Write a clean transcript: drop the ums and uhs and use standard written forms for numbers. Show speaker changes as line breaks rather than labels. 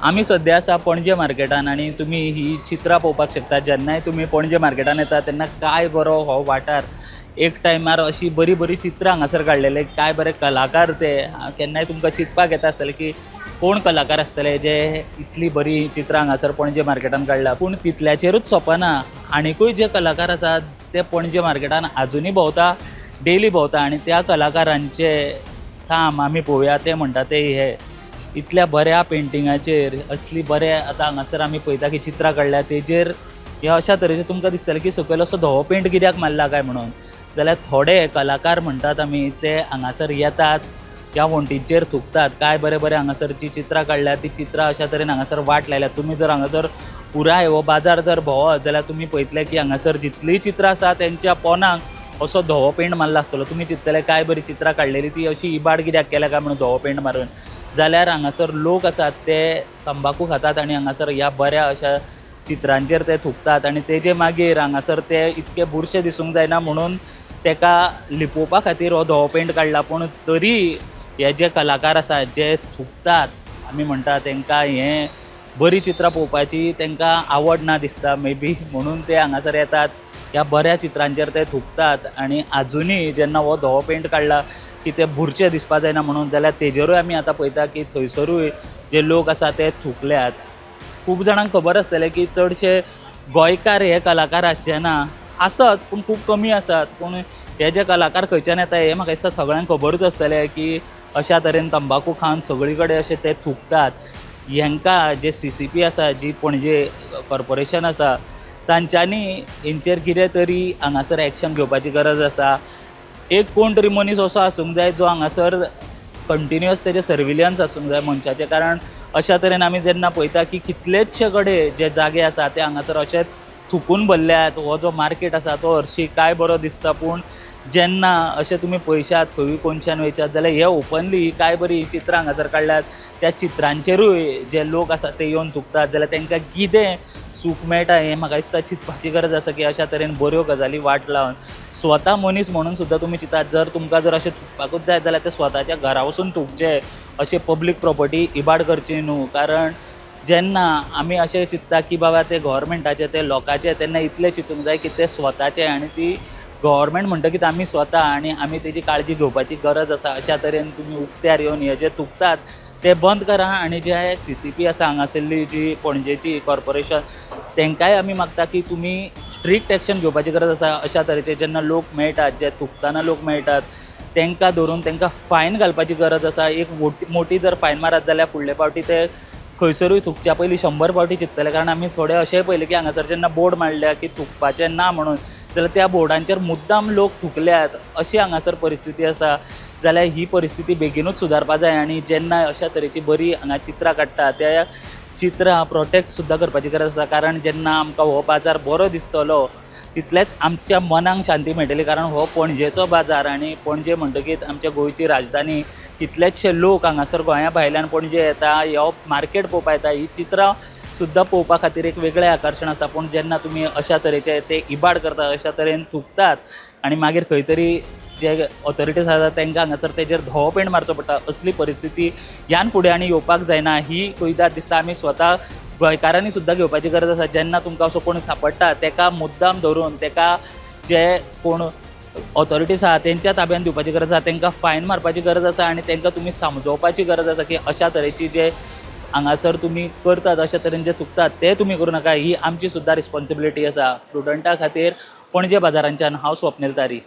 आमी सध्या आसा पणजे मार्केटान आनी तुमी ही चित्रां पळोवपाक शकता। जेन्नाय तुमी पणजे मार्केटान येता तेन्ना काय बरो हो वाठार एक टायमार अशी बरी बरी चित्रां हांगासर काडलेले, काय बरे कलाकार ते। केन्नाय तुमकां चिंतपाक येता आसतलें की कोण कलाकार आसतले जे इतली बरी चित्रां हांगासर पणजे मार्केटान काडला। पूण तितल्याचेरूच सोंपना, आनिकूय जे कलाकार आसात ते पणजे मार्केटान आजुनूय भोंवता, डेली भोंवता आनी त्या कलाकारांचे काम आमी पळोवया। ते म्हणटा ते हे इतल्या बऱ्या पेंटिंगाचेर असली बरे आतां हांगासर आमी पळयता की चित्रां काडल्या तेजेर हे अशा तरेचे तुमकां दिसतलें की सकयल असो धवो पेंट कित्याक मारला काय म्हणून। जाल्यार थोडे कलाकार म्हणटात आमी ते हांगासर येतात, ह्या वण्टींचेर थुकतात। काय बरे बरे हांगासरची चित्रां काडल्या, ती चित्रां अशा तरेन हांगासर वाट लायल्यात। तुमी जर हांगासर पुराय हो बाजार जर भोंवत जाल्यार तुमी पळयतले की हांगासर जितलीय चित्रां आसा तेंच्या पोंदाक असो धवो पेंट मारला आसतलो। तुमी चिंततले काय बरी चित्रां काडलेली, ती अशी इबाड कित्याक केल्या काय म्हणून धवो पेंट मारून। जाल्यार हांगासर लोक आसात ते तंबाखू खातात आनी हांगासर ह्या बऱ्या अशा चित्रांचेर ते थुकतात आनी तेजे मागीर हांगासर ते इतके बुरशे दिसूंक जायना म्हणून तेका लिपोवपा खातीर हो धवो पेंट काडला। पूण तरी हे जे कलाकार आसात जे थुकतात, आमी म्हणटा तेंकां हें बरी चित्रां पळोवपाची तेंकां आवड ना दिसता मे बी, म्हणून ते हांगासर येतात, ह्या बऱ्या चित्रांचेर ते थुकतात। आनी आजुनूय जेन्ना हो धवो पेंट काडला की ते बुरशे दिसपा जायना म्हणून, जाल्यार तेजेरूय आमी आतां पळयता की थंयसरूय जे लोक आसा ते थुकल्यात। खूब जाणांक खबर आसतलें की चडशे गोंयकार हे कलाकार आसचे ना, आसत पूण खूब कमी आसात। पूण हे जे कलाकार खंयच्यान येता हे म्हाका दिसता सगळ्यांक खबरूच आसतलें की अशा तरेन तंबाखू खावन सगळी कडेन अशे ते थुकतात। हेंकां जे CCP आसा, जी पणजे कॉर्पोरेशन आसा, तांच्यांनी हेंचेर कितें तरी हांगासर एक्शन घेवपाची गरज आसा। एक कोण तरी मनीस असो आसूंक जाय जो हांगासर कंटिन्युअस तेजे सर्विलियन्स आसूंक जाय मनशाचें। कारण अशा तरेन आमी जेन्ना पळयता की कितलेशे कडेन जे जागे आसा ते हांगासर अशेच थुकून भरल्यात। हो जो मार्केट आसा तो हरशीं काय बरो दिसता, पूण जेन्ना अशें तुमी पळयशात खंयूय कोनशान वयशात जाल्यार हे ओपनली काय बरी चित्रां हांगासर काडल्यात, त्या चित्रांचेरूय जे लोक आसात ते येवन थुकतात। जाल्यार तेंकां कितें सूख मेळटा हें म्हाका दिसता चिंतपाची गरज आसा की अशा तरेन बऱ्यो गजाली वाट लावन स्वता मनीस म्हणून सुद्दां तुमी चिंतात, जर तुमकां जर अशें थुकपाकूच जाय जाल्यार ते स्वताच्या घरा वचून थुकचे, अशें पब्लीक प्रॉपर्टी इबाड करची न्हू। कारण जेन्ना आमी अशें चिंतता की बाबा ते गव्हर्मेंटाचे ते लोकांचे, तेन्ना इतलें चिंतूंक जाय की ते स्वताचे आनी ती गव्हर्मेंट म्हणटकीच आमी स्वता आनी आमी तेजी काळजी घेवपाची गरज आसा। अशा तरेन तुमी उक्त्यार येवन हे जे थुकतात ते बंद करा आनी जे CCP आसा हांगासरली जी पणजेची कॉर्पोरेशन, तेंकांय आमी मागता की तुमी स्ट्रिक्ट एक्शन घेवपाची गरज आसा। अशा तरेचे जेन्ना लोक मेळटात, जे थुकताना लोक मेळटात, तेंकां धरून तेंकां फायन घालपाची गरज आसा। एक मोटी जर फायन मारत जाल्यार फुडले फावटी ते खंयसरूय थुकच्या पयलीं 100 फावटी चिंततले। कारण आमी थोडे अशेंय पळयलें की हांगासर जेन्ना बोर्ड मारल्या की थुकपाचें ना म्हणून, जाल्यार त्या बोर्डांचेर मुद्दाम लोक थुकल्यात, अशी हांगासर परिस्थिती आसा। जाल्यार ही परिस्थिती बेगीनूच सुदारपा जाय आनी जेन्ना अशा तरेची बरी हांगा चित्रां काडटा त्या चित्रां प्रोटेक्ट सुद्दां करपाची गरज आसा। कारण जेन्ना आमकां हो बाजार बरो दिसतलो तितलेच आमच्या मनाक शांती मेळटली। कारण हो पणजेचो बाजार आनी पणजे म्हणटकीच आमच्या गोंयची राजधानी, कितलेशे लोक हांगासर गोंया भायल्यान पणजे येता, हो मार्केट पळोवपा येता, ही चित्रां सुद्दां पळोवपा खातीर एक वेगळें आकर्शण आसता। पूण जेन्ना तुमी अशा तरेचे ते इबाड करतात, अशा तरेन थुकतात आनी मागीर खंय तरी जे ऑथॉरिटीज आसा तांकां हांगासर तेजेर धवो पेंट मारचो पडटा, असली परिस्थिती ह्यान फुडें आनी येवपाक जायना। ही कुयदाद दिसता आमी स्वता गोंयकारांनी सुद्दां घेवपाची गरज आसा। जेन्ना तुमकां असो कोण सांपडटा तेका मुद्दाम धरून तेका जे कोण ऑथॉरिटीज आसा तेंच्या ताब्यान दिवपाची गरज आसा, तेंकां फायन मारपाची गरज आसा आनी तेंकां तुमी समजोवपाची गरज आसा की अशा तरेची जे हांगासर तुमी करतात, अशा तरेन जे चुकतात ते तुमी करूं नाका। ही आमची सुद्दां रिस्पॉन्सिबिलिटी आसा। स्टुडंटा खातीर पणजे बाजारांच्यान हांव स्वप्नील तारी।